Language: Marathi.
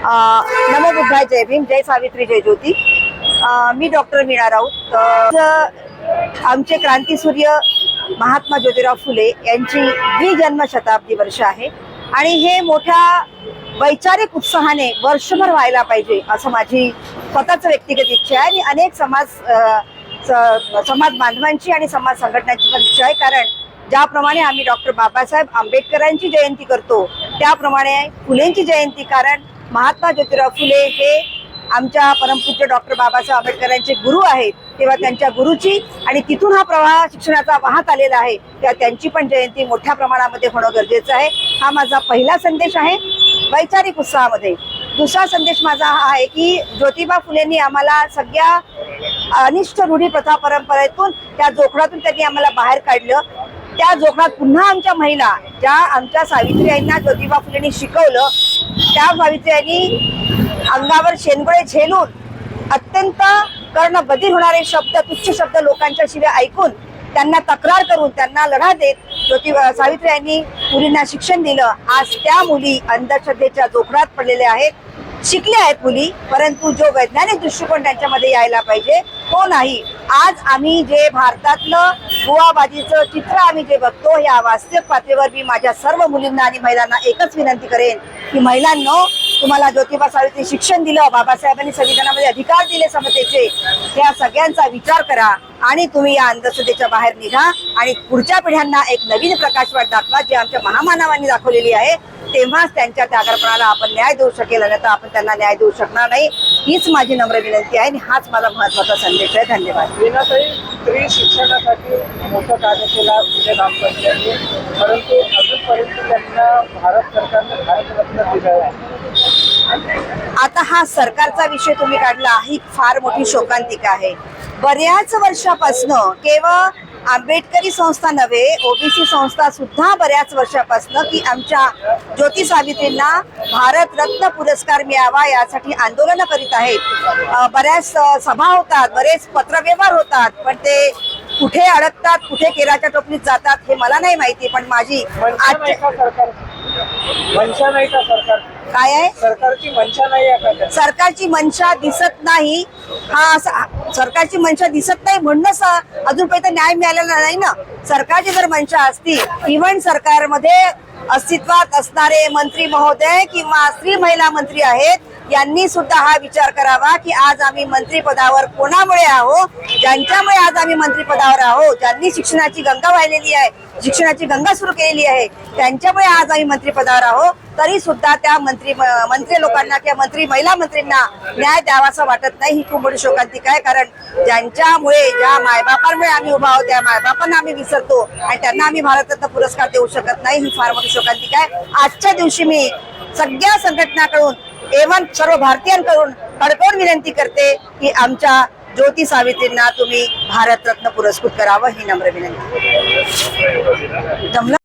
नमो बुद्धाय, जय भीम, जय सावित्री, जय ज्योती. मी डॉक्टर मीना राऊत. आमचे क्रांतीसूर्य महात्मा ज्योतिराव फुले यांची द्विजन्म शताब्दी वर्ष आहे आणि हे मोठ्या वैचारिक उत्साहाने वर्षभर व्हायला पाहिजे असं माझी स्वतःच व्यक्तिगत इच्छा आहे आणि अनेक समाज बांधवांची आणि समाज संघटनांची पण इच्छा आहे. कारण ज्याप्रमाणे आम्ही डॉक्टर बाबासाहेब आंबेडकरांची जयंती करतो त्याप्रमाणे फुलेंची जयंती, कारण महात्मा ज्योतिराव फुले हे आमच्या परमपूज्य डॉक्टर बाबासाहेब आंबेडकरांचे गुरु आहेत, तेव्हा त्यांच्या गुरुची आणि तिथून हा प्रवाह शिक्षणाचा वाहत आलेला आहे, तेव्हा त्यांची पण जयंती मोठ्या प्रमाणामध्ये होणं गरजेचं आहे. हा माझा पहिला संदेश आहे वैचारिक उत्साहामध्ये. दुसरा संदेश माझा हा आहे की ज्योतिबा फुलेंनी आम्हाला सगळ्या अनिष्ट रूढी प्रथा परंपरेतून, त्या जोखडातून त्यांनी आम्हाला बाहेर काढलं. त्या जोखडात पुन्हा आमच्या महिला, ज्या आमच्या सावित्रीआईंना ज्योतिबा फुलेंनी शिकवलं, त्या सावित्रीआईंनी अंगावर शेनगोळे झेलून अत्यंत कर्णबधिर होणारे शब्द, तुच्छ शब्द लोकांच्या शिवाय ऐकून त्यांना तक्रार करून त्यांना लढा देत सावित्रीआईंनी मुलींना शिक्षण दिलं. आज त्या मुली अंधश्रद्धेच्या जोखडात पडलेल्या आहेत. शिकल्या आहेत मुली, परंतु जो वैज्ञानिक दृष्टिकोन त्यांच्यामध्ये यायला पाहिजे तो नाही. आज आम्ही जे भारतातलं भुवाबाजीचं चित्र आम्ही जे बघतो, या वास्तविक पातळीवर मी माझ्या सर्व मुलींना आणि महिलांना एकच विनंती करेन की महिलांनो, तुम्हाला ज्योतिबा सावित्री शिक्षण दिलं, बाबासाहेबांनी संविधानामध्ये अधिकार दिले समतेचे, त्या सगळ्यांचा विचार करा आणि तुम्ही या अंधश्रद्धेच्या बाहेर निघा आणि पुढच्या पिढ्यांना एक नवीन प्रकाशवाट दाखवा जे आमच्या महामानवांनी दाखवलेली आहे. तेव्हाच त्यांच्या त्यागपणाला आपण न्याय देऊ शकेल, अन्यथा आपण त्यांना न्याय देऊ शकणार नाही. हीच माझी नम्र विनंती आहे आणि हाच माझा महत्त्वाचा संदेश आहे. धन्यवाद. स्त्री शिक्षणासाठी मोठं कार्य केला तिथे काम करते, परंतु अजूनपर्यंत त्यांना भारत सरकारने भारतरत्न दिलं आहे. आता हा सरकारचा विषय तुम्ही काढला, ही फार मोठी शोकांतिका आहे. बऱ्याच वर्षापासनं केवळ आंबेडकरी संस्था नव्हे, ओबीसी संस्था सुद्धा बऱ्याच वर्षापासनं की आमच्या ज्योती सावित्रींना भारतरत्न पुरस्कार मिळावा यासाठी आंदोलन करीत आहेत. बऱ्याच सभा होतात, बरेच पत्रव्यवहार होतात, पण ते कुठे अडकतात, कुठे केराच्या टोपलीत जातात हे मला नाही माहिती. पण माझी मनशा नाही का सरकार, काय आहे, सरकारची मनशा नाही आहे, सरकारची मनशा दिसत नाही. सरकारची मनशा दिसत नाही म्हणूनच अजूनपर्यंत न्याय मिळालेला नाही ना. सरकारची जर मनशा असती, इव्हन सरकारमध्ये अस्तित्वात असणारे मंत्री महोदय किंवा स्त्री महिला मंत्री आहेत, यांनी सुद्धा हा विचार करावा की आज आम्ही मंत्रिपदावर कोणामुळे आहोत, ज्यांच्यामुळे आज आम्ही मंत्रिपदावर आहोत, ज्यांनी शिक्षणाची गंगा वाहिलेली आहे, शिक्षणाची गंगा सुरू केलेली आहे, त्यांच्यामुळे आज आम्ही मंत्रिपदावर आहोत. तरी सुद्धा त्या मंत्री लोकांना किंवा महिला मंत्रींना न्याय द्यावासा वाटत नाही. ही खूप मोठी शोकांतिका आहे. कारण ज्यांच्यामुळे, ज्या मायबापांमुळे आम्ही उभा आहोत, त्या मायबापांना आम्ही विसरतो आणि त्यांना आम्ही भारतरत्न पुरस्कार देऊ शकत नाही. ही फार मोठी शोकांतिका आहे. आजच्या दिवशी मी सगळ्या संघटनाकडून, एवं सर्व भारतीयांकडून कडकड विनंती करते की आमच्या ज्योती सावित्रींना तुम्ही भारतरत्न पुरस्कृत करावं, ही नम्र विनंती.